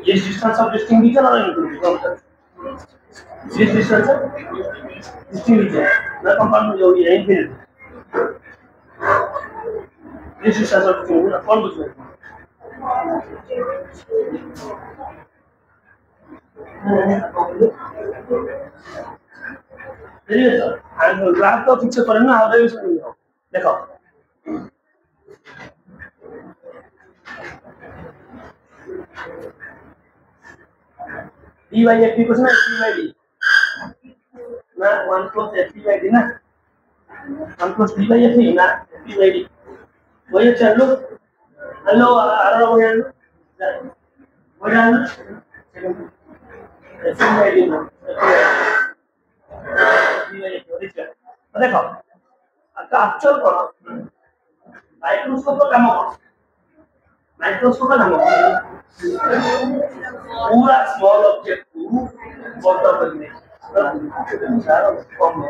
Is distance of distinct region or include? This distance of distinct region. The compound will be infinite. This distance of distinct region. कौन पूछ रहा है? Sir graph को fix करें ना और use करेंगे देखो dy f equals ना f by d ना 1 plus f by d ना 1 plus d by f ना f by d वही चलो हेलो आ रहा हो यार हो जाना f by d ना देखो एक्चुअल कौन माइक्रोस्कोप का काम कौन माइक्रोस्कोप का काम पूरा स्मॉल ऑब्जेक्ट को बड़ा करने सारा कम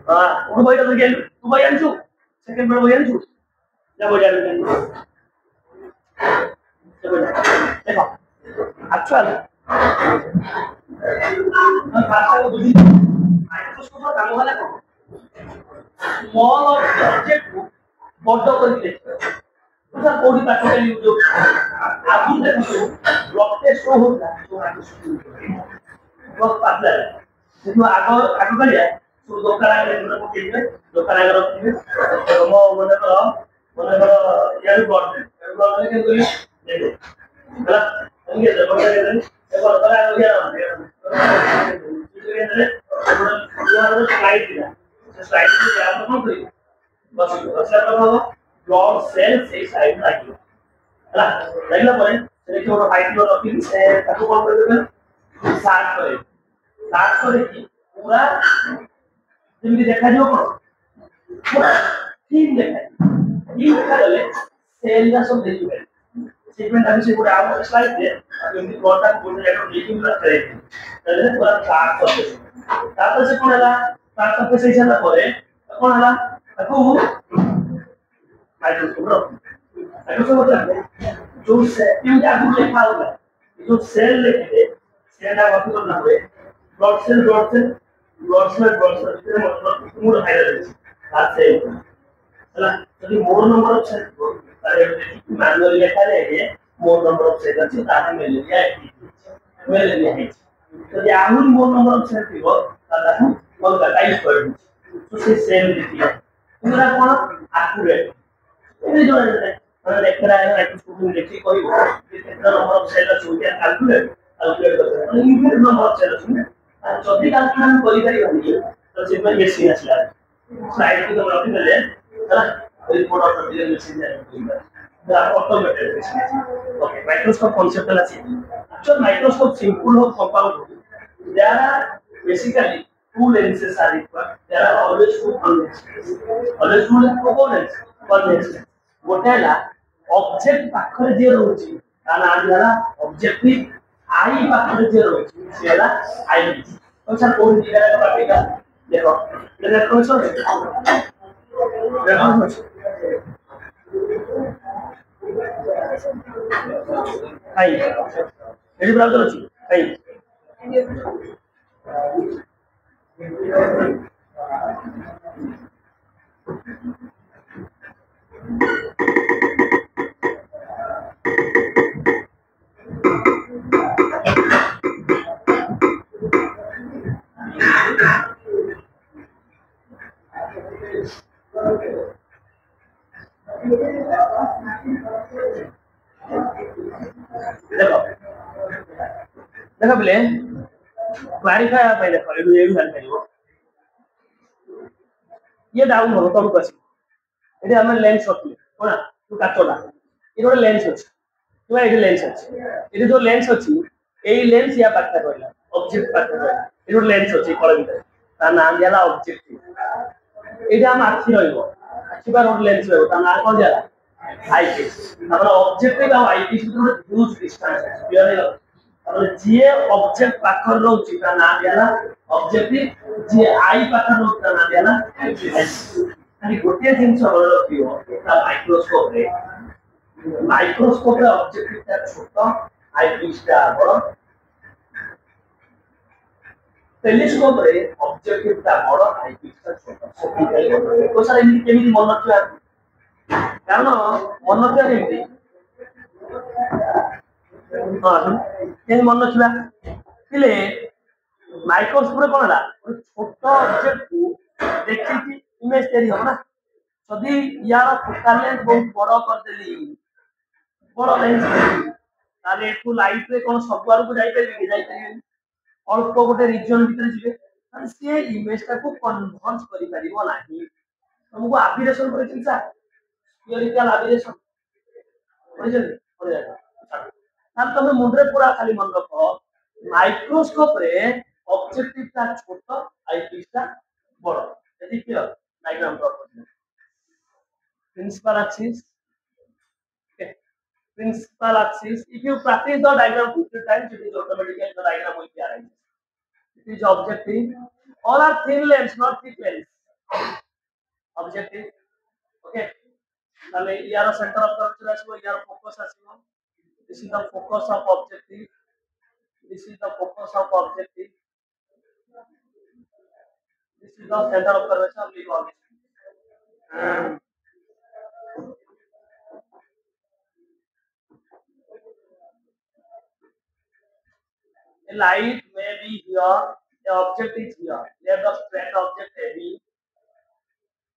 हां वो भाई तो गेल तू भाई आंसू सेकंड बार भाई आंसू जा हो जाएगा देखो एक्चुअल भाषा को बुझी माइक्रोस्कोप का काम वाला कौन स्मॉल ऑब्जेक्ट को बड़ा करके तो सर कोई प्रैक्टिकली जो आगुन देखो ब्लॉक टेस्ट शो होता है तो ब्लॉक पातला है जो आगो आगो कर जाए तो दोकान आगे को केले दोकान आगे रखिए हम मने यार ब्लॉक लेके कोई देखो ହେଲା अंगे जब करे देखो दोकान आगे गया ना स्लाइड दिया स्लाइड में क्या कौन करी बस अच्छा प्रभाव ब्लड सेल से साइड लागियो ହେଲା ଲାଗିଲା ପରେ ସେଠି ଗୋଟେ ହାଇଟ୍ ରଖି ସେ ତାକୁ କଣ କରିବେ ସାର୍ଟ करे कि पूरा ଯେମିତି ଦେଖାଯିବ କଣ ପୁରା ଠିକ ଗଲେ ସେଲ୍ ଟା ସବୁ ଦେଖିବେ ସେଗମେଣ୍ଟ ଆମେ ସେ ଗୋଟେ ଆଉ ସ୍ଲାଇଡ୍ ରେ ଯେମିତି ବ୍ଲଡ୍ ଟା ଗୋଟେ ଜାଗାରେ ନେଇକି ପୁରା ଖେଳେଇ ତାହେଲେ ପୁରା ସାର୍ଟ କରିଦେବେ ତାପରେ ସେ କଣ ହେଲା ସାର୍ଟ ସରଫେସ୍ ହେଇସାରିଲା ପରେ କଣ ହେଲା ତାକୁ माइक्रोस्कोप माइक्रोस्कोप मतलब जो सेल आगु लिखा होगा जो सेल लिखते सेल का मतलब ना हुए ब्लड सेल मतलब मूड हाइलाइट है सेल ହେଲା ଯଦି मोर नंबर ऑफ सेल तारे मैनुअली लिखा जाए मोर नंबर ऑफ सेल ଅଛି ତାହା ମେଲେରିଆ ହେଇଛି ଯଦି ଆହୁରି मोर नंबर ऑफ सेल ଥିବ ତାହା ଅଲଗା ଟାଇପ କରିବୁ ତ ସେ ସେଲ ଦେଖିବା ପୁରା କଣ ଆକୁରେଟ ये जो है मतलब देख रहा है माइक्रोस्कोप में देखिए कोई कितना नंबर ऑफ सेल আছে ওইটা ক্যালকুলেট করতে মানে ইনফিনিট नंबर ऑफ सेल আছে আর যদি ক্যালকুলেট করি পারি তো সেটা বেশি আসলে স্লাইড को हम रखी देले है रिपोर्ट ऑफ द मेशिन है automated machine okay microscope concept আছে एक्चुअल माइक्रोस्कोप सिंपल हो compound there are basically two lenses are required there are always two components convex गोटे हला ऑब्जेक्ट पाखरे जे रहउची ता ना हला ऑब्जेक्टिव आई पाखरे जे रहउची सेला आई तो सर कोन दिगरा का पाटेगा देखो रेकग्निशन रेकग्निशन हाई एडी ब्राउजर अछि हाई देखो देखो बोले क्लारिफाई आप देखो ये भी जान परिबो ये डाउन हो तो बस एडी हम लेंस होती कोना तू काटोला ये गोटे लेंस अछि तुआ एडी लेंस अछि एडी जो लेंस अछि एई लेंस या पाखा रहला ऑब्जेक्ट पाखा रहला ये गोटे लेंस अछि कळ भीतर ता नाम दियाला ऑब्जेक्ट एडी हम आखि रहइबो आखि पर गोटे लेंस रहइबो ता नाम कोन दियाला आईपीस ଆମର ଅବଜେକ୍ଟିଭ ଆଉ ଆଇପିସ ଭିତରେ ହ୍ୟୁଜ ଡିଷ୍ଟାନ୍ସ ଅଛି କ୍ଲିୟର ହେଇଗଲା ତାପରେ ଯିଏ ଅବଜେକ୍ଟ ପାଖରେ ରହୁଛି ତା ନାଁ ଦିଆଲା ଅବଜେକ୍ଟିଭ ଯିଏ ଆଇ ପାଖରେ ରହୁଛି ତା ନାଁ ଦିଆଲା ଆଇପିସ ଖାଲି ଗୋଟିଏ ଜିନିଷ ମନେ ରଖିବ ତା ମାଇକ୍ରୋସ୍କୋପରେ ଅବଜେକ୍ଟିଭଟା ଛୋଟ ଆଇପିସଟା ବଡ଼ टेलीस्कोप रे ऑब्जेक्टिव ता बड़ आईपीस ता छोटा सेटिकल तो सर एमि केमि मन रखिया कारण मन रखिया केमि हां केमि मन रखिया तिले माइक्रोस्कोप रे कोनला छोट ऑब्जेक्ट को देखि कि इमेज तैयारी हो ना जदि यार फोकल लेंथ बहुत बड़ कर देली बड़ लेंस ताले एठू लाइट रे कोन सब आरो को जाई परिबे अल्प गोटे रिजन भीतर जिवे से इमेज को कन्वर्ज करि परिबो नाही तुमको एबिरेशन करे चिंता स्फेरिकल एबिरेशन बुझले बुझले हम तुम मुंडरे पूरा खाली मन रखो माइक्रोस्कोप रे ऑब्जेक्टिव ता छोट आईपीस ता बड़ यदि क्लियर डायग्राम ड्रा करते principal axis principal axis if you practice the diagram 50 times it is automatically the diagram will be arrived. It is objective. All are thin lens, not thick lens. Objective. Okay. Now, here center of curvature asimo, here focus asimo. This is the focus of objective. This is the focus of objective. This is the center of curvature. Leave all this. A light may be here. The object is here. Let the straight object heavy.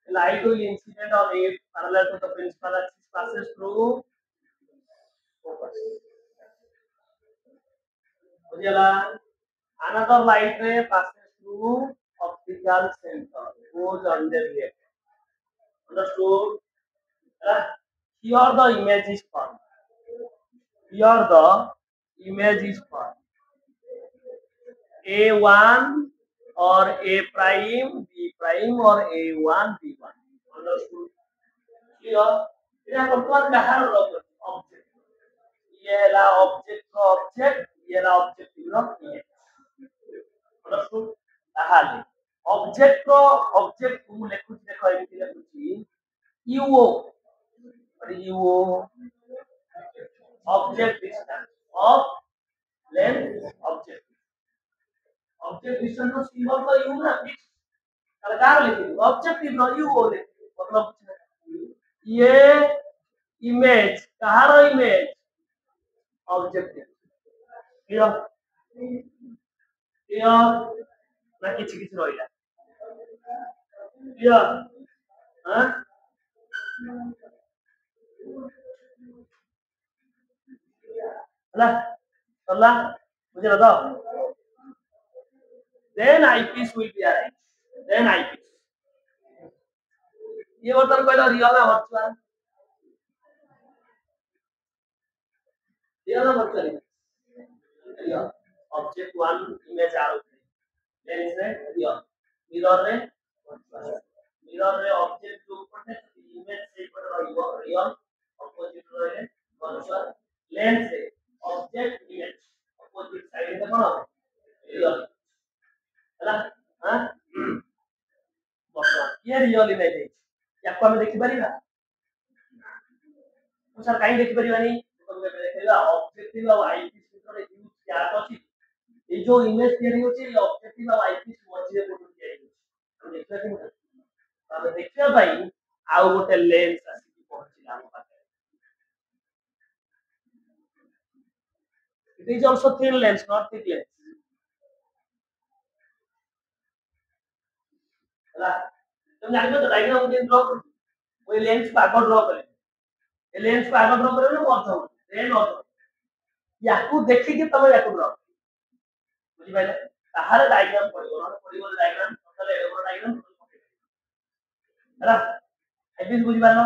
Light will incident on it parallel to the principal axis passes through focus. Another light ray passes through optical center, goes under it. Understood? Here the image is formed. Here the image is formed. A1 or A prime, B prime or A1, B1. Understood? Clear? ये वर्तमान कहाँ रख object ये ला object का object ये ला object का इमेज understood ताहाले ऑब्जेक्ट को ऑब्जेक्ट को लेखुच देखो एमिति लेखुची UO और UO object distance of length object distance no symbol तो U ना फिक्स सरकार लिखी ऑब्जेक्टिव नो UO लिखी मतलब ये इमेज कहारो इमेज ऑब्जेक्टिव क्लियर क्लियर ना किछि किछि रहिला क्लियर हां हला हला बुझे तो then eyepiece will be arranged then eyepiece ये बर्तन कहला रियल ना वर्चुअल रियल ना वर्चुअल रियल ऑब्जेक्ट 1 इमेज आ then is it real mirror ray object के ऊपर से इमेज से पर रहिबो रियल ऑपोजिट रहे वर्चुअल लेंस से ऑब्जेक्ट इमेज ऑपोजिट साइड में कोन रियल हला हां ये रियल इमेज है याको हम देखि परिबा तो सर काई देखि परिबानी तो देखैला ऑब्जेक्टिव और आईपीस भितर यूज क्या अछि ये जो इमेज तैयारी होची ये ऑब्जेक्टिव और आईपीस मझिरे कोन तैयारी होची हम देखला कि ଆମେ ଦେଖିବା ପାଇଁ ଆଉ ଗୋଟେ ଲେନ୍ସ ଆସିକି ପହଞ୍ଚିଲା ଆମ ପାଖରେ it is also thin lens not thick lens ହେଲା तुम ଜାଣିଛ ତ डायग्राम କେମିତି ଡ୍ର କରୁ ওই লেন্স को आगे ड्रॉ करें ये लेंस को आगे ड्रॉ करें ना बहुत सब देन और याकू देखि कि तमे याकू ड्रॉ बुझि पाइले ताहार डायग्राम पडिबो न पडिबो डायग्राम टोटल एगो डायग्राम ହେଲା आईपीस बुझि पालो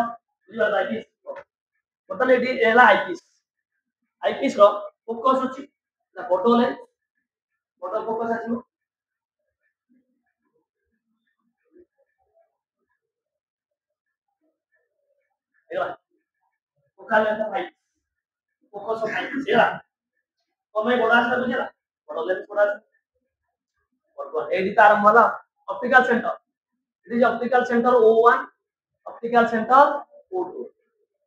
आईपीस टोटल एटी एला आईपीस रो फोकस अछि ना फोटो लेंस फोटो फोकस अछि एला फोकल लेंस भाई फोकस आईपीस एला तमे बडा से बुझिला बडा लेंस बडा और एडी तार मला optical centre it is optical centre O1 optical centre O2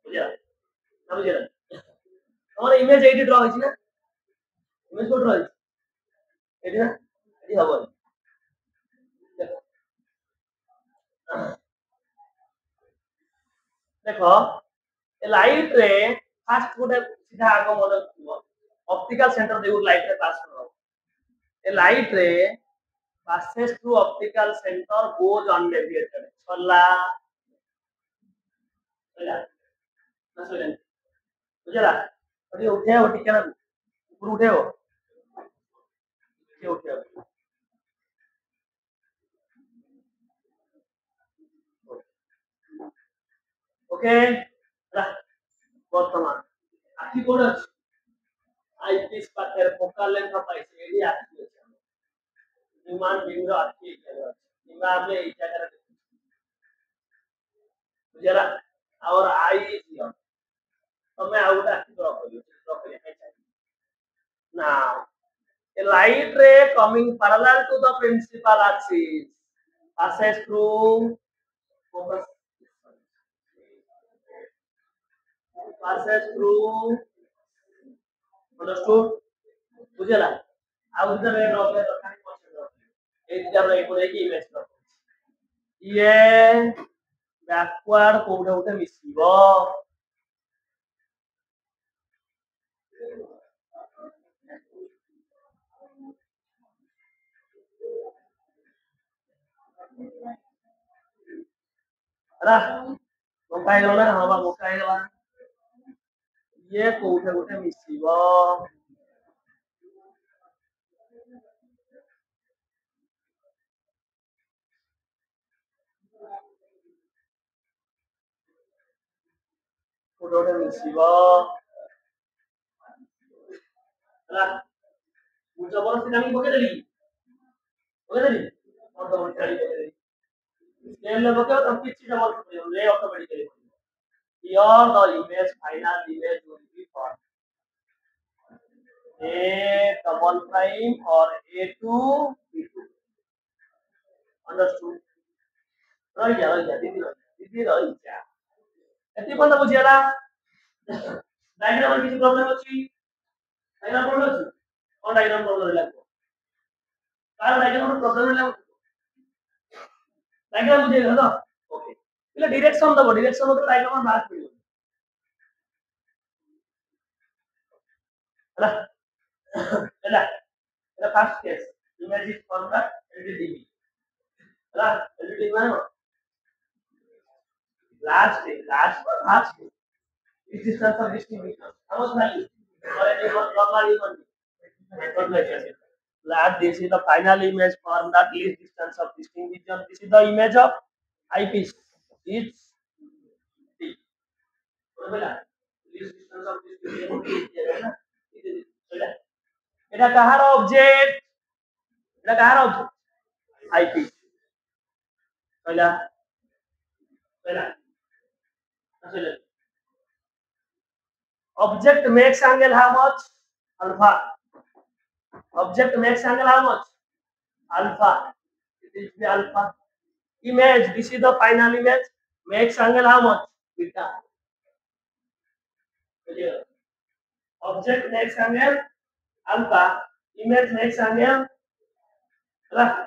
बुझिला ना बुझिला हमर इमेज एडी ड्रा होइछि ना इमेज को ड्रा होइछि एडी ना एडी हबो देखो ए लाइट रे फास्ट गोटे सीधा आगो मॉडल थिबो ऑप्टिकल सेंटर दे लाइट रे पास करो a light ray passes through optical center goes undeviated सरला बुझला ना सुन बुझला अरे उठे हो ठीक है ना ऊपर उठे हो उठे ओके वर्तमान आखि कोन अछि आईपीस पाखर फोकल लेंथ पाइছে एडी आखि अछि विमान बिंदु आखि केला निमा में ए जगह बुझला और आई इज योर तमे आउट आखि ड्रॉ करियो now a light ray coming parallel to the principal axis passes through focus passes through understood बुझला आउ इधर रे ड्रॉ करे खाली क्वेश्चन ड्रॉ एक जब एक बोले कि इमेज ड्रॉ ये बैकवर्ड कोडे उठे मिसिबो अरे मोकाई गला ना हवा मोकाई गला ये कोठे कोठे मिसिबो कोठे मिसिबो अरे मुझे बोलो सिनामी बके देली और तो चली गई स्केल ले बके तो किछ चीज मत करियो रे automatically here the image final image will be formed a double prime or a2 b2 understood दीदी रही जा एती बंद बुझियाला डायग्राम किसी प्रॉब्लम अछि डायग्राम प्रॉब्लम अछि कोन डायग्राम प्रॉब्लम लागो कार डायग्राम प्रॉब्लम लागो डायग्राम बुझिया ना ओके એટલે ડિરેક્શન દબો ડિરેક્શન તો ડાયગ્રામ માં માર્ક પડિયો ହେଲା ହେଲା এটা first case image is formula LDD ହେଲା এলডিডি মানে last is distance of distribution how much value or any normal human method like this last this is the final image form that least distance of distinction this is the image of eyepiece is t बोला least distance of distinction এটা কাহার object এটা কাহার object eyepiece কইলা কইলা আসলে object makes angle how much alpha object makes angle how much alpha it is the alpha Image, this is the final image, makes angle how much? Beta. Object makes angle alpha, image makes angle right.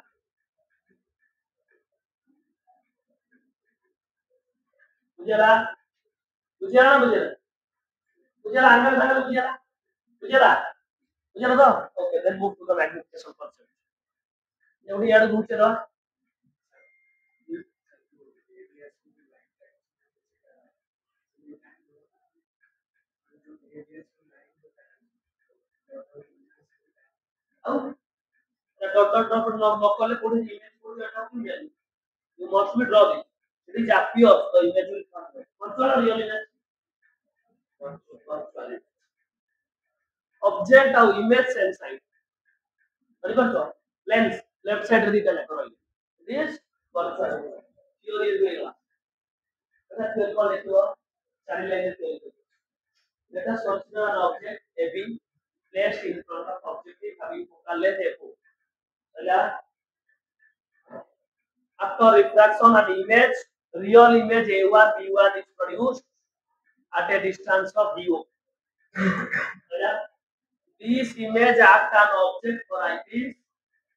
बुझेला बुझेला ना बुझेला angle बुझेला बुझेला बुझेला तो okay, then move to the magnification concept. एवढी यार घुसते रहा अब dot no call code image code data क्यों जाए you must be draw this, it is appear the image will come control or real image control object ଆଉ image same side ବୁଝିପାରୁଛ lens left side ରେ ଦିଟା ଯାକ ରହିବ this control theory is ହେଇଗଲା এটা theory କଣ ଲେଖିବ ଚାରି ଲାଇନ୍ ରେ theory କରିବ let us consider an object AB placed in front of objective having focal length F ହେଲା after refraction and image real image A1 B1 is produced at a distance of DO ହେଲା this image act an object for eyepiece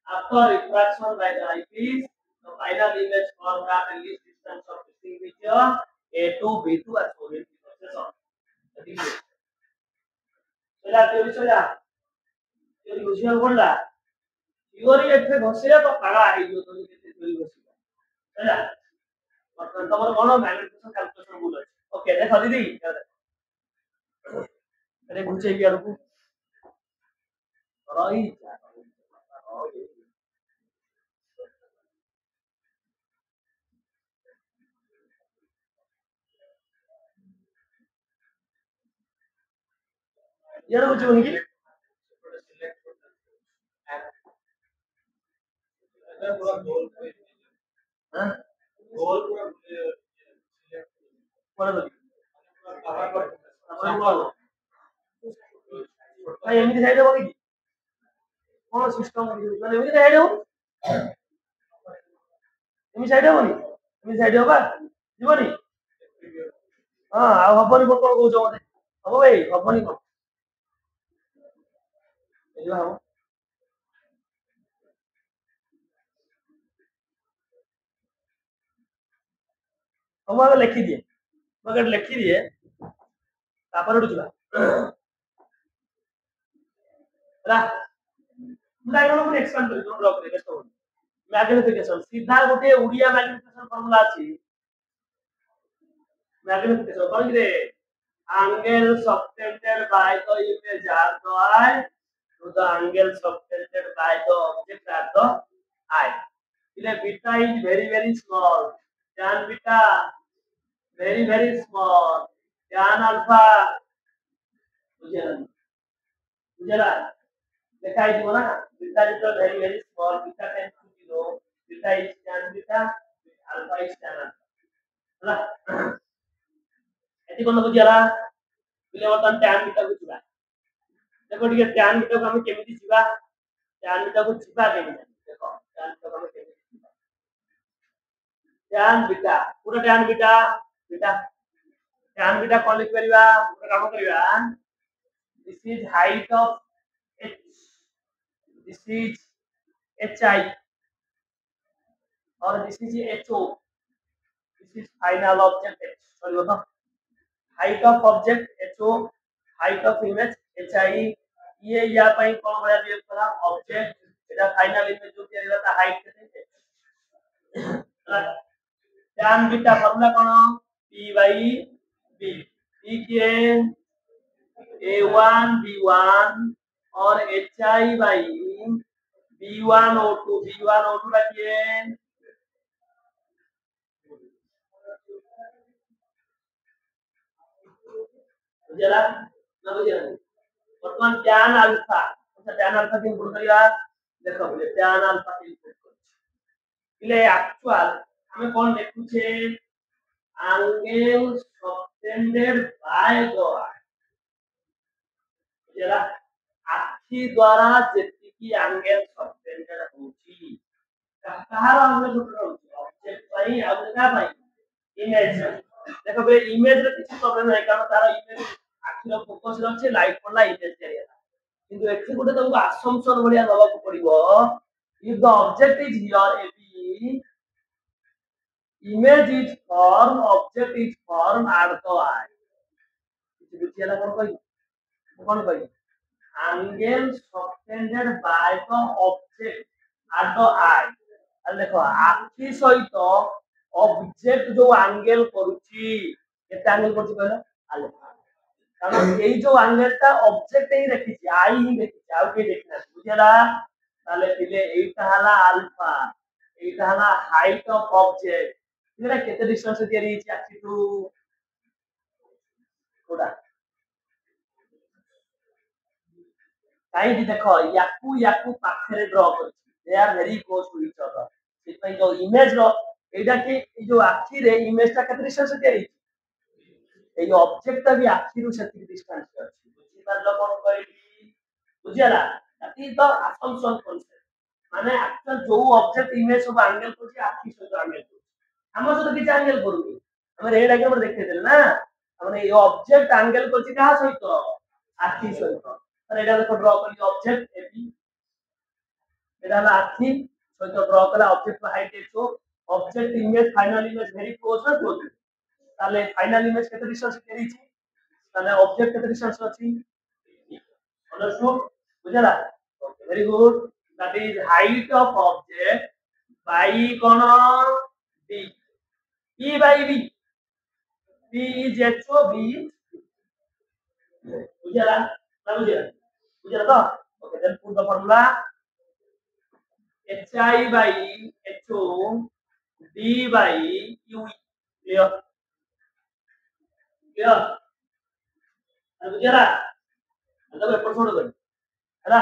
after refraction by the eyepiece the final image formed at a least distance of distinguisher A2 B2 as shown in the process ହେଲା theory ସଇଲା theory ବୁଝିବାକୁ ପଡିଲା theory ଏଥିରେ ଘଷିଲେ ତ ପାଗଳା ହେଇଯିବ ତମେ କେତେ theory ଘଷିବ ହେଲା ବର୍ତ୍ତମାନ ତମର କଣ ମ୍ୟାଗ୍ନେଟିକ କ୍ୟାଲକୁଲେସନ ଭୁଲ ଅଛି ଓକେ ଦେଖ ଦିଦି ଆରେ ଘୁଞ୍ଚେଇକି ଆଡକୁ ରହି यार ବୁଝିବନି କି हां गोल पूरा भाई एमती साइड हो कि कौन सिस्टम माने एमती साइड हो एमती साइड होनी एमती साइड होबा जीवनी हां आ हबनी कोन कहू छ मते हबो भाई हबनी कोन एला हो हम आगे लिखि दिए मगर लिखि दिए तापर उठिला रा डायग्राम को एक्सपेंड कर ड्रॉ कर बेस्ट हो मैग्निफिकेशन सीधा गोटे उड़िया मैग्निफिकेशन फार्मूला अछि मैग्निफिकेशन कोन रे angle subtended by the image at the eye to the angle subtended by the object at the eye. Ile beta is very small. Tan beta very small. Tan alpha बुझेला देखा है बोला ना beta is very small. Beta tends to 0. Beta is tan beta. Alpha is tan alpha. ହେଲା ଏଠି cone ବୁଝିଲା बिले वर्तमान tan बीटा को छिबा देखो ठीक है tan बीटा को हम केमिति छिबा tan बीटा को छिबा केमिति देखो tan बीटा को हम केमिति छिबा tan बीटा पूरा tan beta beta tan beta कोन लिख परिबा पूरा काम करिबा this is height of h this is hi और this is ho this is final object h sorry बताओ height of object ho height of image hi ये या पई कोन भया दिए पड़ा ऑब्जेक्ट एटा फाइनल इमेज जो दिया रहता हाइट केते tan beta formula cone p by b p के a1 b1 और hi by b1o2 का के बुझला ना बुझला वर्तमान tan अल्फा अच्छा tan अल्फा के इनपुट करिया देखो बोले tan अल्फा के इनपुट कर इले एक्चुअल हमें कोन देखु छे angle subtended by the eye बुझला आखि द्वारा जेति की एंगल सबटेंडेड होची कहार एंगल सबटेंडेड होची ऑब्जेक्ट भाई अब क्या भाई इमेज देखो बे इमेज रे किसी प्रॉब्लम नहीं कारण तार इमेज आखिर फोकस रहছে लाइट पड़ला इमेज एरिया किंतु एथि गोटे तुमको असम्पशन बढिया दବାକୁ पड़िबो if the object is here ab image is form object is form at the eye କିଛି ବୁଝିଲା କଣ କହି angle subtended by the object at the eye আর দেখো আখি সহিত অবজেক্ট जो एंगल करूची केते एंगल करची कहला अल्फा कारण এই जो एंगलটা অবজেক্ট এই দেখিছি আই হি দেখিছি আর কে দেখনা বুঝলা তাহলে দিলে এইটা হলা আলফা এইটা হলা হাইট অফ অবজেক্ট এটা কেতে ডিসটেন্স দিয়ে দিয়েছি আখি টু কোডা काई देखो याकू याकू पाखरे ड्रॉ करछि they are very close to each other सेपई जो इमेज रो एटा कि जो आखी रे इमेज ता केते डिस्टेंस देई ए ऑब्जेक्ट ता भी आखी रु सेति डिस्टेंस अछि बुझि पारलो कोन कहली बुझियाला that is the assumption concept माने एक्चुअल जो ऑब्जेक्ट इमेज सब एंगल करछि आखी से एंगल करछि हम से किछ एंगल करूनी हम रे डायग्राम देखै देल ना हमने ये ऑब्जेक्ट एंगल करछि कहा सहित आखी सहित तर एटा देखो ड्रॉ करी ऑब्जेक्ट एबी एटा ला आखी सहित ड्रॉ कला ऑब्जेक्ट हाइट देखो object image final image very close ना क्लोज ताले फाइनल इमेज केते डिस्टेंस केरी छी ताले ऑब्जेक्ट केते डिस्टेंस अछि अंडरस्टूड बुझला okay very good that is height of object by cone b e by b b is h o b बुझला ना बुझला तो okay then put the formula hi by ho d by u clear clear अब बुझला मतलब एपर छोड़ कर हैला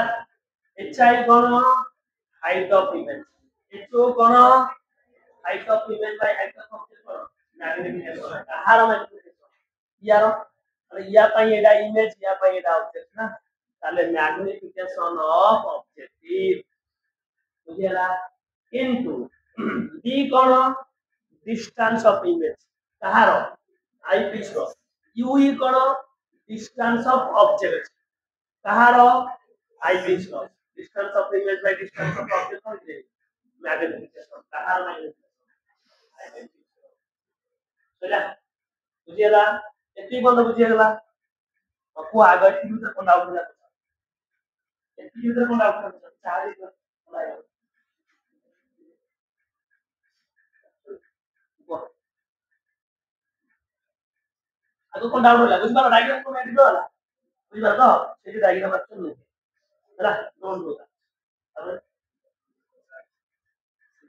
hi कोन हाइट ऑफ इमेज ho कोन height of image by height of object कोन मैग्नीफिकेशन कहार मैग्नीफिकेशन यार अरे या पाई एडा इमेज या पाई एडा ऑब्जेक्ट ना ताले मैग्नीफिकेशन ऑफ ऑब्जेक्टिव बुझला इनटू d कोन डिस्टेंस ऑफ इमेज कहार आई पीस रो u ई कोन डिस्टेंस ऑफ ऑब्जेक्ट कहार आई पीस रो distance of image by distance of object कोन दे मैग्नीफिकेशन कहार मैग्नीफिकेशन बुझला बुझला एती बंद बुझियला आपको आगे यूजर को डाउट होला एती यूजर को डाउट होला चाहे होला आगो को डाउट होला बुझिबा डायग्राम को एडिट होला बुझिबा तो सेठी डायग्राम अच्छा नहीं हैला डोंट डू दैट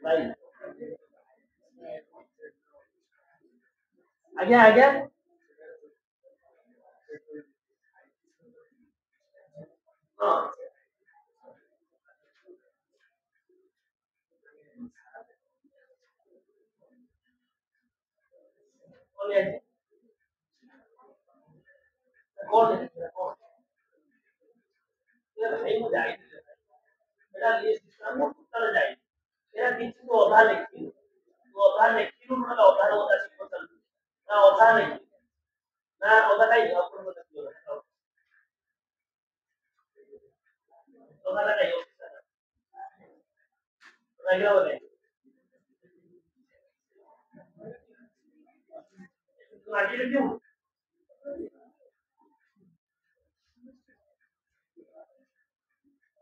भाई आगे आगे हां ओले कौन ये भाई मुझे आई मेरा लिस्ट सिस्टम में उत्तर जाए मेरा किसी को अधा लिखी तो अधा लिखी मतलब अधा होता है चल ना अधा नहीं ना अधा नहीं अपन को देखियो अधा नहीं रहेगा बोले तुम आगे लिखियो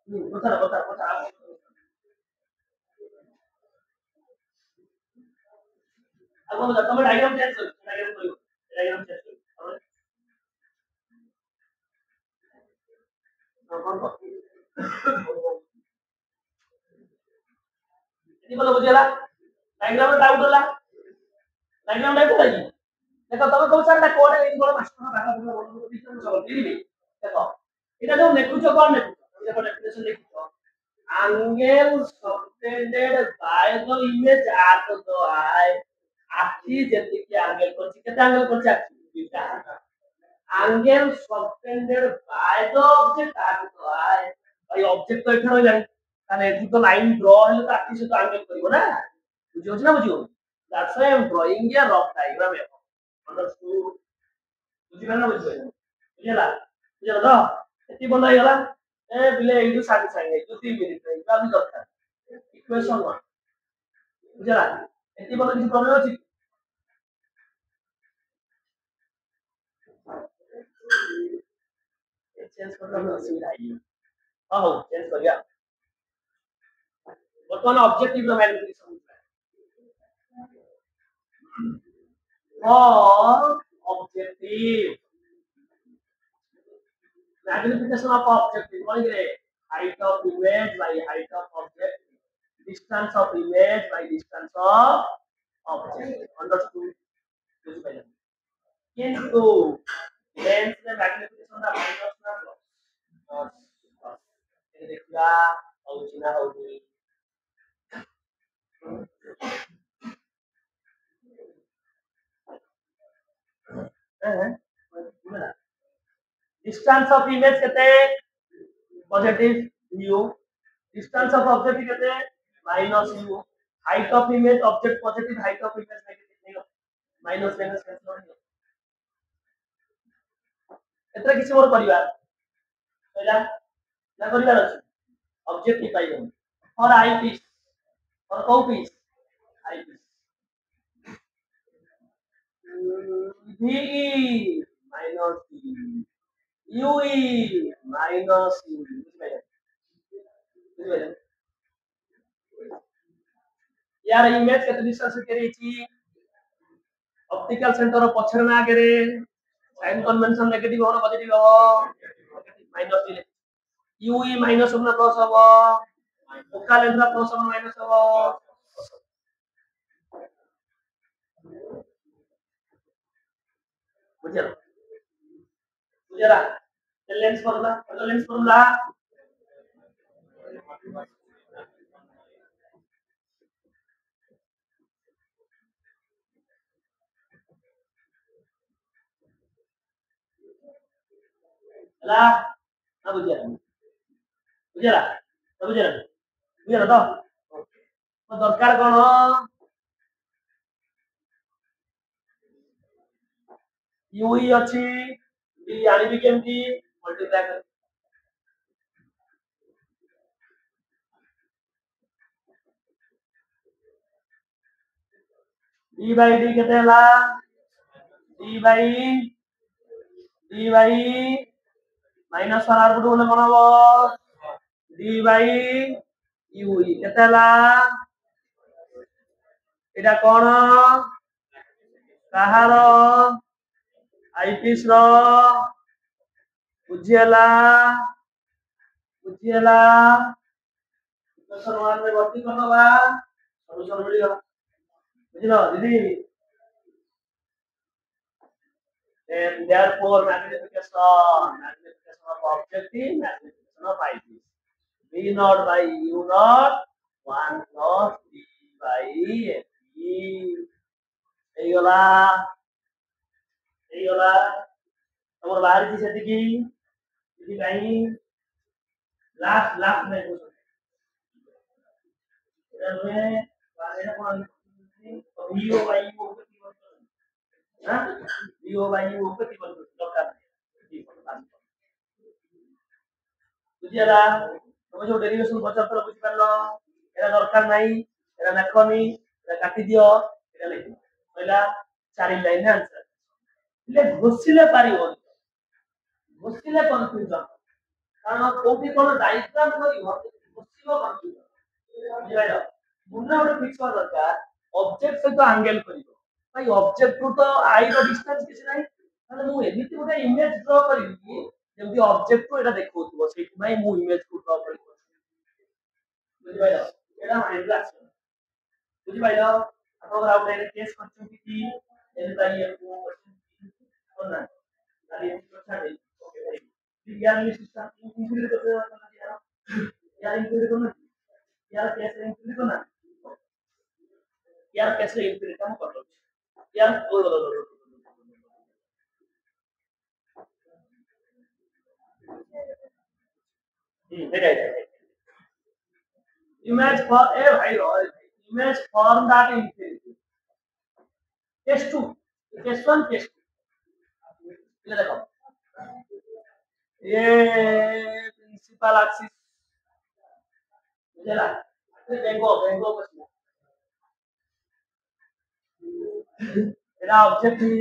बता अब वो तुम डायग्राम चेक करो डायग्राम चेक करो ये बोलो बुझेला डायग्राम में डाउट होला डायग्राम डाउट होला जी देखो तब कौन सा कोड है इन बड़ा मास्टर भागा बोलो पिक्चर में सब दिली देखो এটা जो लिखुछो कोन लिखुछो देखो definition लिखुछो angle subtended by the image at the eye आखी जेतिकी एंगल करछि केते एंगल करछि आखी angle subtended by the object at the eye भाई ऑब्जेक्ट तो एठा रह जाय ताने एठी तो लाइन ड्रॉ हेले तो आखी से तो एंगल करिवो ना बुझियो ना बुझियो that's why I'm drawing a rough diagram here. Understood? ବୁଝିପାରିଲ ନା ବୁଝିପାରିଲ ବୁଝିଲା ବୁଝିଲ ତ ଏତିକି ବନ୍ଦ ହେଇଗଲା ଏ ପିଲେ ଏଇଠୁ ସାଙ୍ଗେ ସାଙ୍ଗେ ଏଇଠୁ 3 ମିନିଟ୍ ଏଇଟା ବି ଦରକାର ଇକ୍ୱେସନ 1 ବୁଝିଲା ଏତିକି ବନ୍ଦ କିଛି ପ୍ରୋବ୍ଲେମ ଅଛି चेंज करना असुविधा है हां हो चेंज कर गया वर्तमान ऑब्जेक्टिव द मैग्निफिकेशन और objective magnification of objective what is it height of image by height of object distance of image by distance of object understood बुझिपाइल किंतु लेंस में मैग्निफिकेशन दा माइनस ना प्लस ये देखिया होउची ना होउनी distance of image कहते हैं positive u distance of object कहते हैं minus u height of image object positive height of image negative नहीं माइनस माइनस कैंसिल हो नहीं एतरा किसी मोर परिवार पहिला ना परिवार अछि ऑब्जेक्ट की पाइबो और आई पीस और को पीस eyepiece ve minus ue minus u बुझिपाइल यार इमेज केते डिस्टेंस केरे छी ऑप्टिकल सेंटर पछर ना आगे रे साइन कन्वेंशन नेगेटिव होना पॉजिटिव हो माइनस दिले ue माइनस होना प्लस हो फोकल लेंथ प्लस होना माइनस हो बुझिया बुझिया लेंस फॉर्मूला ला ना बुझिया बुझिया तो बुझिया तो दरकार कोन ui अछि b आनी भी केमती मल्टीप्लाई कर d by d केते हला d by माइनस 1 आर बोले कोन हो d by ui केते हला एटा कोन कहार आईपीएस रो बुझियला सलमान में भर्ती करबा सॉल्यूशन मिल गला बुझिलो दीदी and therefore magnification of objective magnification of eyepiece v naught by u naught 1 plus d by e এইগলা तमर बाहर की सेति की यदि कहीं लास्ट में कुछ में बाहर ना कौन वीओ बाई वो हां वीओ बाई वो कति बन दरकार बुझियाला তুমি जो डेरिवेशन पचातर बुझि परलो एरा दरकार नाही एरा देखोनी एरा काटी दियो एरा लिखो पहिला 4 लाइन आंसर ले घोषिले पारिबो घोषिले कन्फ्यूजन कारण कोठी कोन डायग्राम करिवो घोषिबो कन्फ्यूजन बुझाइलो मुन्ना ଗୋଟେ ଫିକ୍ସ କର ଦରକାର ऑब्जेक्ट सहित एंगल करिवो भाई ऑब्जेक्ट टू तो आई रो डिस्टेंस किछ नाही ताले मु एमिति ଗୋଟେ इमेज ड्रा करिवि जेमति ऑब्जेक्ट को एटा देखौथिबो सेति भाई मु इमेज को ड्रा करिवो बुझिपाइलो एटा माइंड क्लास बुझिपाइलो आपण आउट लाइन केस करछु कि एन ताई को कोन ना ताली अच्छा दे ओके भाई यार ये सिस्टम इंक्लूड करते यार इंक्लूड करना यार कैसे इंक्लूड करना यार कैसे इंक्लूड काम कर लो यार image for a भाई image form that infinity case 2 case 1 case 2 ये देखो ये प्रिंसिपल एक्सिस बुझला बेंगो बस एरा ऑब्जेक्टिव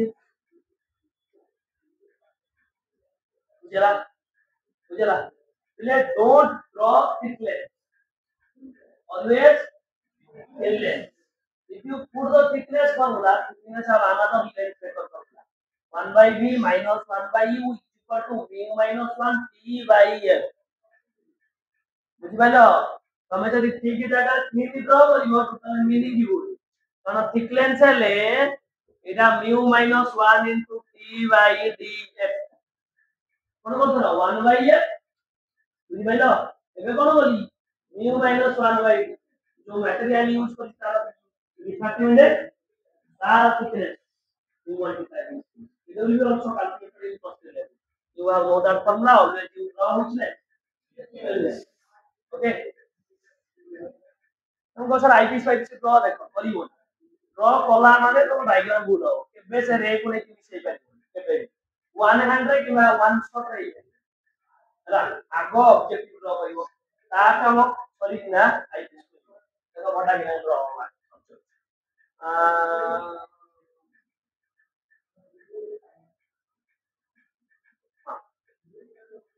बुझला बुझला એટલે don't draw thickness always thin length if you put the thickness formula thickness have another length vector formula 1 by v minus 1 by u is equal to v minus 1 t by l বুঝিপাইল তুমি যদি ঠিক জায়গা thick draw করিব তাহলে meaning কি বলবো কারণ thickness হলে এটা mu minus 1 into T by D F কোন কথা না 1 বাই এফ বুঝিপাইল এবে কোন বলি মিউ মাইনাস 1 বাই जो मटेरियल यूज करी तार रिफ्रैक्टिव इंडेक्स तार thickness you multiply this it will be also calculated in possible you have know that formula always you draw which length okay तुमको sir IPS वाइपीएस draw देखो करियो draw कला माने तो डायग्राम भूल हो केबे से रे कोने कि मिसै पाइ केबे 100 किबा 1 शॉट रे ହେଲା ଆଗ ଅବଜେକ୍ଟିଭ ଡ୍ର କରିବ ତା କାମ କରିକିନା ଆଇପିଏସ୍ देखो बड़ा गिना ड्रॉ होगा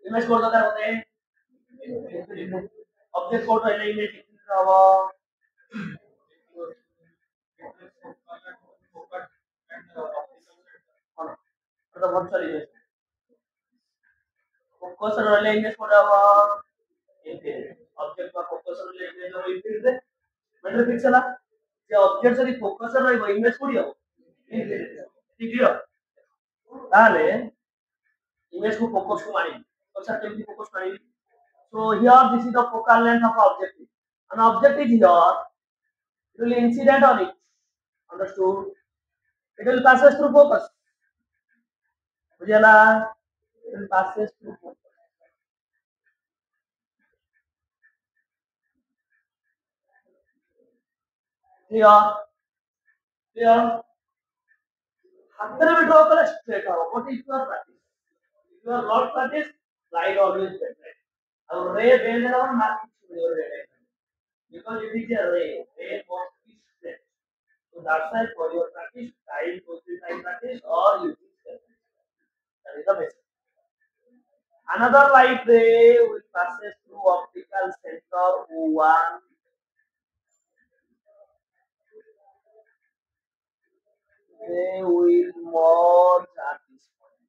इमेज कोड होता है ऑब्जेक्ट कोड पहले इमेज कितना होगा तो बहुत सारी इमेज फोकस वाले इमेज कोड होगा ऑब्जेक्ट का फोकस वाले इमेज और इनफिनिट मैटर पिक्सेल जे ऑब्जेक्ट যদি ফোকাস রইব ইমেজ করি হবে ঠিক আছে তাহলে इमेज को फोकस को मानिबी तो सर केमती focus मानिबी so here this is the focal length of object an object is here it will incident on it understood it will passes through focus बुझला it will passes through focus clear हाथ में draw कर straight आओ what is your practice if you are not practice slide always better और रे bend है और mark your ray because it is a ray must be straight so that's why for your practice slide positive practice or using that is the best another light ray will passes through optical center O1 they will merge at this point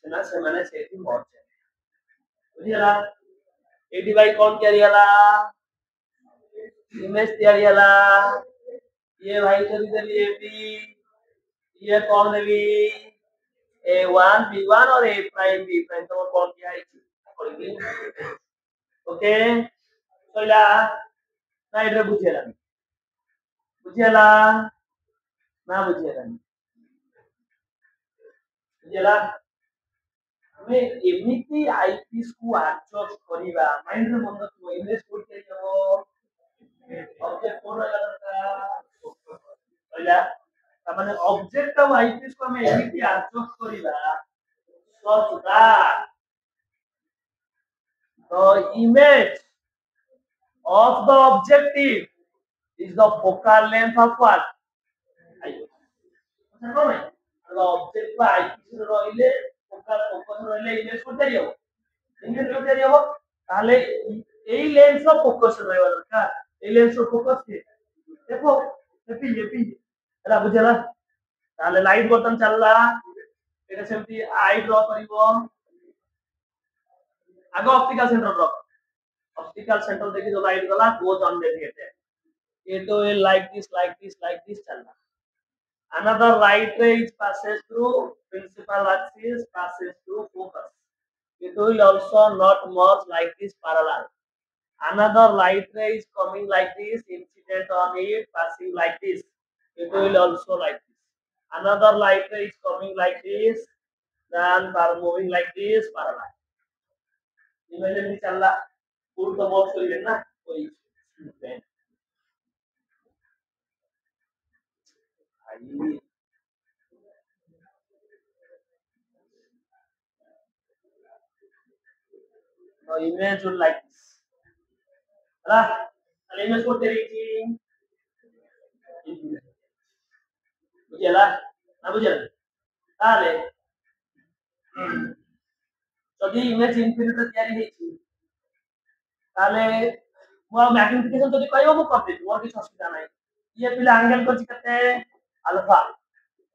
ना ସେମାନେ ସେଇଠି merge ବୁଝିଲା ଏଠି ଭାଇ କଣ ତିଆରି ହେଲା image ତିଆରି ହେଲା ये भाई चली देली एबी ये कौन देली a1 b1 और a प्राइम b प्राइम तो कौन किया है ओके सइला साइड रे बुझियला ना बुझियला बुझियला ଆମେ ଏମିତି ଆଇପିଏସ୍ କୁ ଆଡଜଷ୍ଟ କରିବା ମାଇଣ୍ଡ ରେ ମନ ରଖିବ ଇମେଜ କୋड ତିଆରି ହେବ ऑब्जेक्ट कोड रहला दरकार पहिला तामाने ऑब्जेक्ट और आईपीएस को हमें एमिति एडजस्ट करिबा such that the image of the objective is the focal length of what IPS the object বা আইপीएस রইলে focal focus রইলে ইমেজ কোড তিଆরি হবে ইমেজ কোড তিଆরি হবে তাহলে এই লেন্স র ফোকাস রইবা দরকার এই লেন্স র ফোকাস কি देखो एपी ହେଲା ବୁଝିଲା ତାହେଲେ ଲାଇଟ ବର୍ତ୍ତମାନ ଚାଲିଲା এটা ସେମିତି ଆଇ ଡ୍ର କରିବ ଆଗ optical centre draw optical centre देखिए जो लाइट गला गोज ऑन देते हैं ये तो ये लाइक दिस चल रहा another light ray is passes through principal axis passes through focus it will also not merge like this parallel another light ray is coming like this incident on it passing like this it will also like this another light ray is coming like this then moving like this parallel imagine ni challa put the box koriben na koi The image will like this. Lah, তাহলে image করতে রেখেছি বুঝলা না বুঝলেন তাহলে যদি image infinity তৈরি হয়েছি তাহলে मैग्निफिकेशन যদি কইও মু করতে মোর কিছু অসুবিধা নাই ये पिला एंगल को कहते हैं अल्फा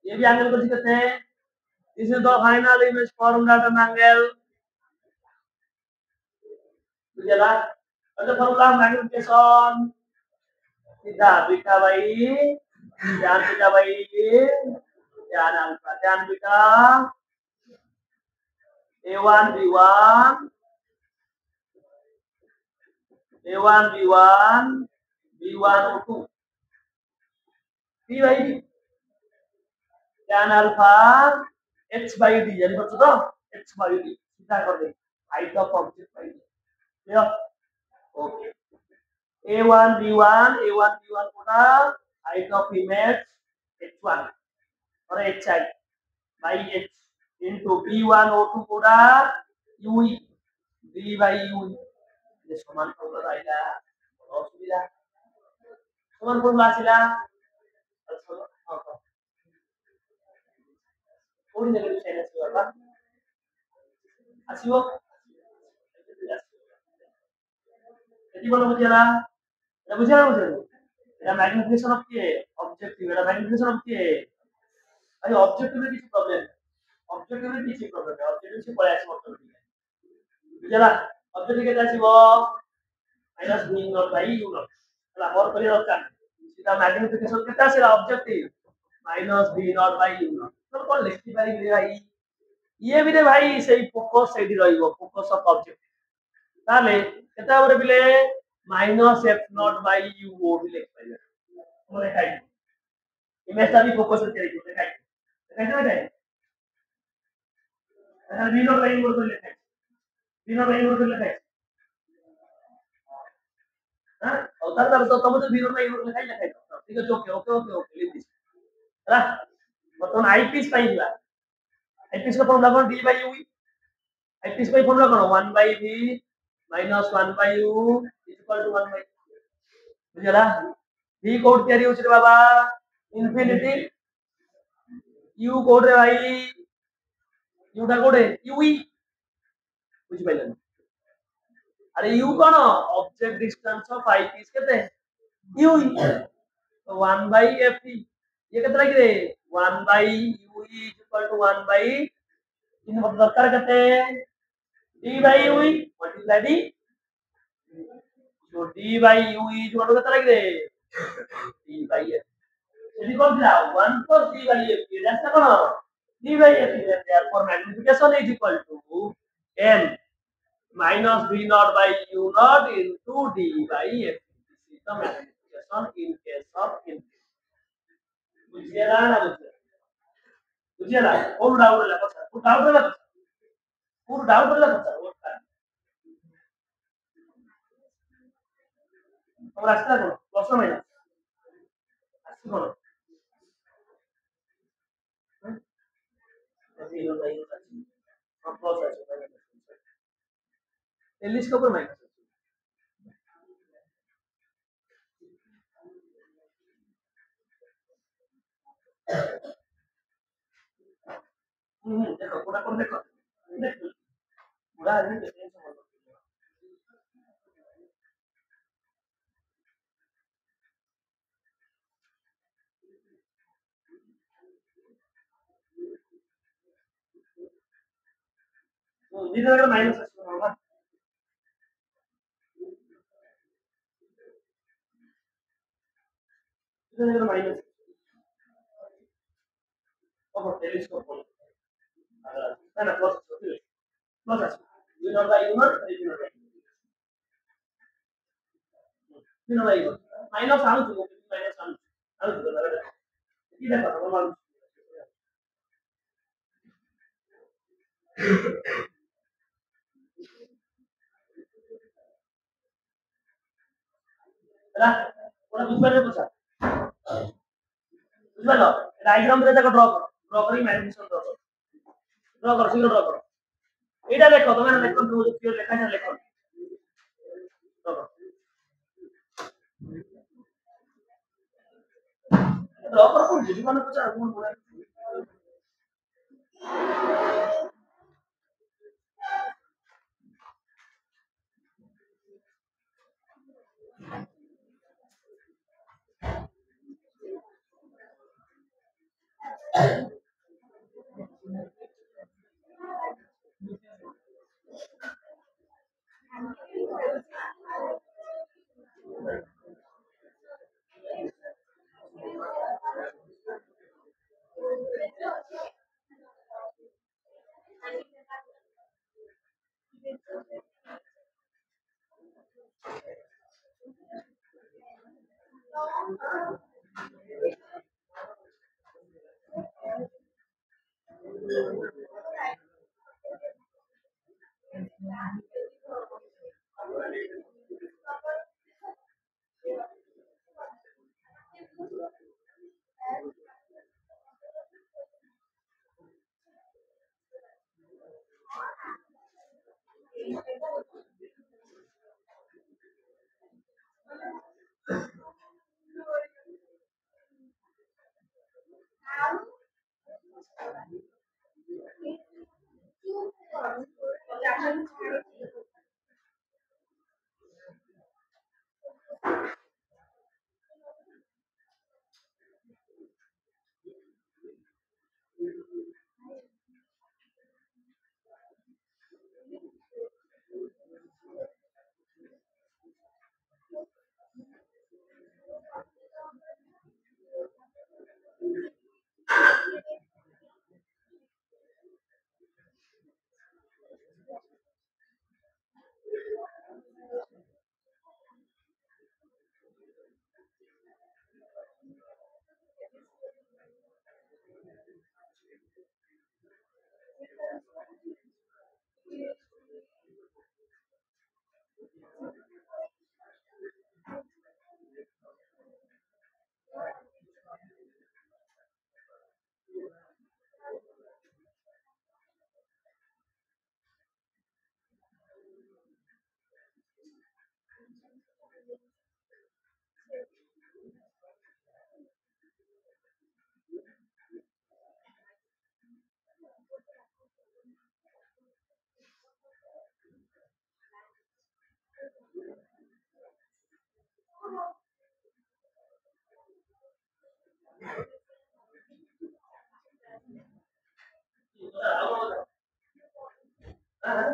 ये भी एंगल को कहते हैं this is the final image formed at an angle बुझला और फॉर्मूला मैग्निफिकेशन सीधा beta by tan beta by tan alpha tan beta a1 b1 a1 b1 b1 o2 p by d tan alpha h by d জানি করছো তো h by d চিন্তা করবে height of object by d clear okay a1 b1 কোটা height of image h1 और hi by h into b1 o2 quota ue d by ue যে সমান formula আইলা অসুবিধা সমান ফর্মুলা আসিলা কোন জায়গায় চাইনা ছিল বাবা আসিও এটি বলো বুঝলা এটা বুঝলা এটা ম্যাগনিফিকেশন অফ কি অবজেক্টিভ এটা ম্যাগনিফিকেশন অফ কি আরে অবজেক্টিভের কিছু প্রবলেম অবজেক্টিভ পড়ে আছে অটোমেটিক বুঝলা অবজেক্টিভ কেটে আসিব minus v nought by u nought ହେଲା ମୋର କରି ଦରକାର ସେଟା ମ୍ୟାଗ୍ନିଫିକେସନ କେତେ ଆସିଲା objective minus v nought by u nought ତ କଣ ଲେଖି ପାରିବି ଭାଇ ଇଏ ବି ରେ ଭାଇ ସେଇ ଫୋକସ ସେଇଠି ରହିବ ଫୋକସ ଅଫ ଅବଜେକ୍ଟିଭ ତାହେଲେ କେତେ হবে ବିଲେ minus f nought by u ଓ ବି ଲେଖି ପାରିବା ମୁଁ ଲେଖାଇ ଇମେଜ ଟା ବି ଫୋକସ ରେ ଲେଖାଇ ଲେଖାଇ ତାହେଲେ v नॉट बाय u को ଲେଖାଇ v नॉट बाय u को ଲେଖାଇ और तर तो तुम तो जीरो में यूरो लिखाई लिखाई ठीक है ओके ओके ओके ओके लिख दिस है मतलब आईपीएस पाइला आईपीएस का फॉर्मूला कौन d by u आईपीएस का फॉर्मूला कौन 1 by v minus 1 by u is equal to 1 by बुझला v कोड तैयारी होछ रे बाबा इंफिनिटी u कोड रे भाई u टा कोड है ui बुझ पाइलन अरे u कौन ऑब्जेक्ट डिस्टेंस ऑफ आईपीएस कहते हैं u 1 by f ये कितना लगे रे 1 by u is equal to 1 by इन मतलब दरकार कहते हैं d by u multiply d तो d by u is equal to कितना लगे रे d by f यदि कौन दिया 1 plus d by f ये ऐसा कौन d by f therefore magnification is equal to m minus v naught by u naught into d by f. This is the magnification in case of infinity. बुझिएगा ना बुझिएगा और doubt लगा sir वो doubt लगा पूरा doubt लगा sir वो हम रास्ता करो प्रश्न में अच्छी करो ऐसे हो जाएगा हम प्रोसेस एलिस के ऊपर माइनस देखो पूरा कर देखो देखो पूरा आदमी देखने से बोलो तो इधर अगर माइनस होगा इधर अगर माइनस ओहो टेलीस्कोप ना ना plus plus you know by you not you know you know by you minus आलू तो minus आलू तो लगा इधर का नॉर्मल है ना पूरा बुझ में पछा बुझ में डायग्राम रे देखो ड्रॉ करी मैनिपुलेशन ड्रॉ करो शीघ्र ड्रॉ करो एटा देखो तुम्हें देखो जो लेखा है देखो ड्रॉ करो कोई जीवन कुछ आगमन हो रहा है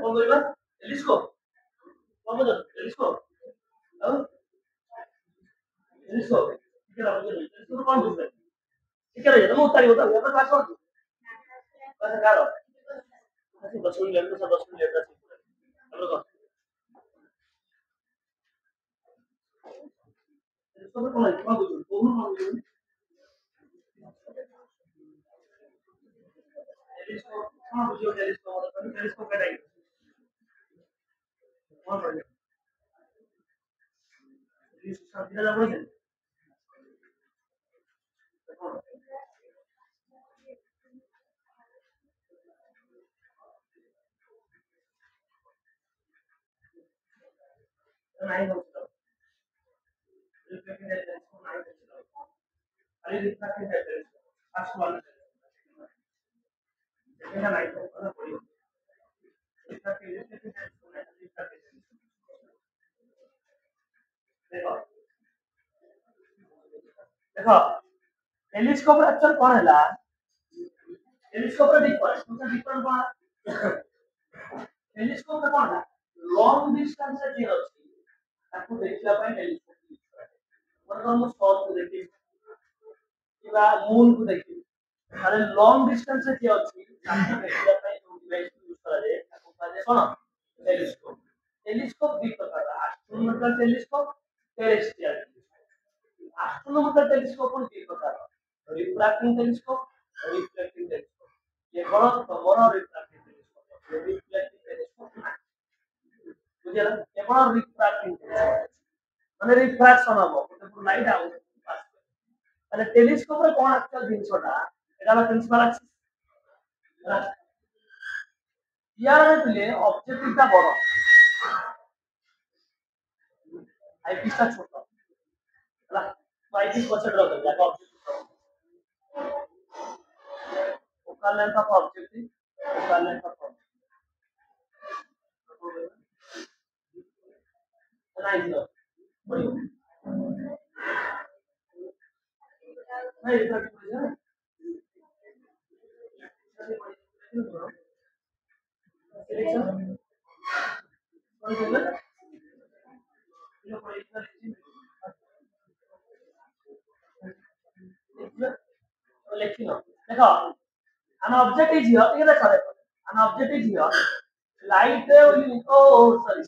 कौन बोल रहा एलिस्को ठीक है एलिस्को कौन बोल रहा है ठीक है तुम उत्तर होता है पर बात कौन बस करो ऐसे बस सुन लेते सब बस सुन लेते हम लोग एलिस्को कौन है कौन बोल रहा है एलिस्को कौन बोल रहा है एलिस्को का नहीं कौन बोल रहा है एलिस्को का किधर बोल रहा है नहीं बोलता रिफ्लेक्टिंग एलिस्को नहीं बोलता अरे रिफ्लेक्टिंग एलिस्को आज वाला देखना नहीं बोलता कोई रिफ्लेक्टिंग एलिस्को नहीं रिफ्लेक्टिंग देखो देखो टेलीस्कोप एक्चुअल कौन है ला टेलीस्कोप रे डिफरेंट कौन टेलीस्कोप रे कौन है लॉन्ग डिस्टेंस रे जे अछि ताकू देखिला पय टेलीस्कोप यूज करे मतलब हम सन को देखि किबा मून को देखि अरे लॉन्ग डिस्टेंस रे जे अछि ताकू देखिला पय जो डिवाइस यूज करे ताकू कहले कोन टेलीस्कोप टेलीस्कोप दी प्रकार astronomical telescope terrestrial astronomical telescope कोन दी प्रकार रिफ्रैक्टिंग टेलीस्कोप रिफ्लेक्टिंग टेलीस्कोप ये बड़ा रिफ्रैक्टिंग टेलीस्कोप रिफ्लेक्टिंग टेलीस्कोप बुझिला ये बड़ा रिफ्रैक्टिंग टेलीस्कोप माने रिफ्रैक्शन हो गोटे लाइट आउ তাহলে টেলিস্কোপরে কোন আক্চুয়াল জিনিসটা এটা হলো প্রিন্সিপাল অ্যাক্সিস। ইয়ার ভিতরে অবজেক্টিভটা বড়, আইপিসটা ছোট, ହେଲା আইপিস পছরে রবে দেখো objective focal length of objective, focal length of objective নাই नहीं इतना कुछ है सिलेक्शन कौन बोला ये कोई इतना लेकिन देखो an object is here ये देखो देखो an object is here light will oh sorry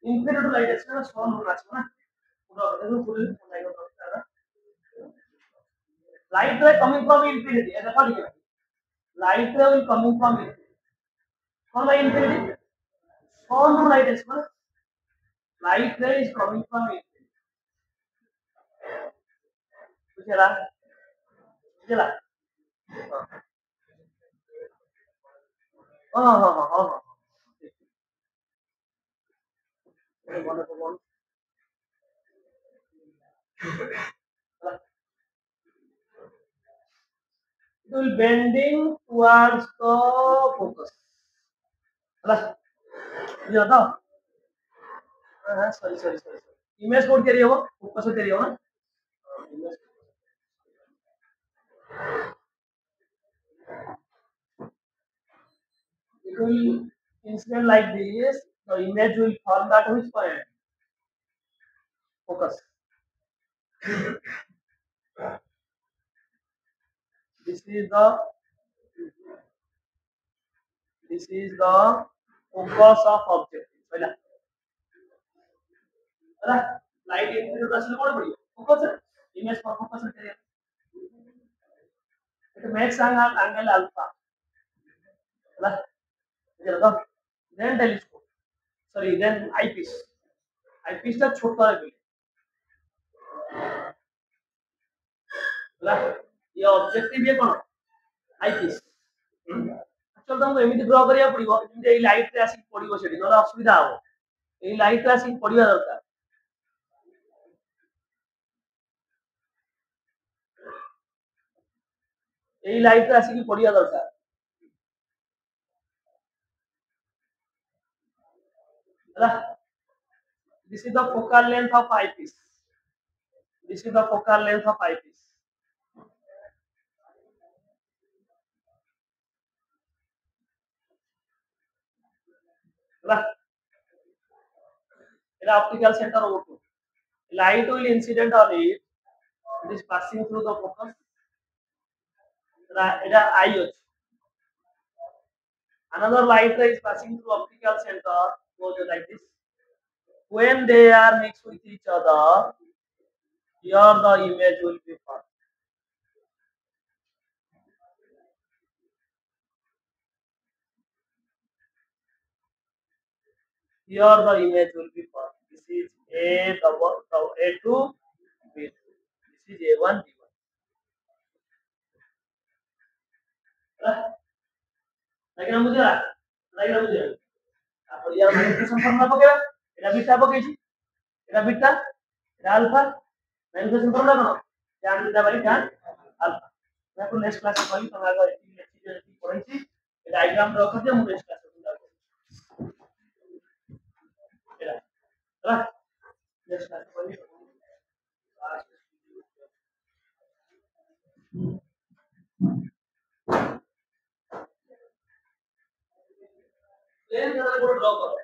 infinite light আছে না সমান আছে না পুরো দেখো পুরো লাইট আছে না light ray coming from infinity ये देखो ठीक है light ray will coming from infinity from the infinity समान light আছে ना light ray is coming from infinity बुझला बुझला हाँ हाँ हाँ हाँ हाँ it will bending towards the focus ହେଲା ବୁଝିଲ ତ हाँ sorry sorry sorry image code ତିଆରି ହବ ଫୋକସ୍ ତିଆରି ହବ ନା it will incident like this the image will form that which point focus this is the focus of object ହେଲା ହେଲା लाइट इनपुट ଆସିଲେ କଣ ପଡିବ ଫୋକସ୍ ଇମେଜ ଫର ଫୋକସ୍ ତିଆରି it makes an angle alpha ହେଲା ବୁଝିଲ ତ then telescope sorry then eyepiece ଟା ଛୋଟ ହେଇଗଲେ ହେଲା ये ऑब्जेक्टिव ये कौन आईपीस एक्चुअली तुमको एमिति ड्रा करिया पड़िबो जेमति एई लाइट रे आसी पड़िबो सेठी नला असुविधा हो एई लाइट रे आसी पड़िबा दरकार एई लाइट रे आसी पड़िबा दरकार ହେଲା this is the focal length of eyepiece this is the focal length of eyepiece optical center O2 light will incident on it it is passing through the focus এটা eye ଅଛି another light ray is passing through optical center goes like this when they are mixed with each other here the image will be formed here the image will be formed this is A2 B2 this is A1 B1 diagram बुझिला तापर या manifestation formula पकेबा Etah beta पकेछि Etah beta Etah alpha manifestation formula cone tan beta by tan alpha मैं को next class में कहली तमे आगे eighty lecture eighty पढाइछि ए diagram रख दे मु नेक्स्ट क्लास में बुझा एटा ହେଲା नेक्स्ट क्लास में कहली प्लेन खाना को ड्रॉ करो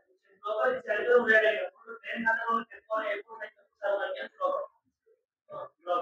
ड्रॉ कर सेंटर में रेड आएगा तो प्लेन खाना को देखो A4 साइज का सारा लगे ड्रॉ करो ड्रॉ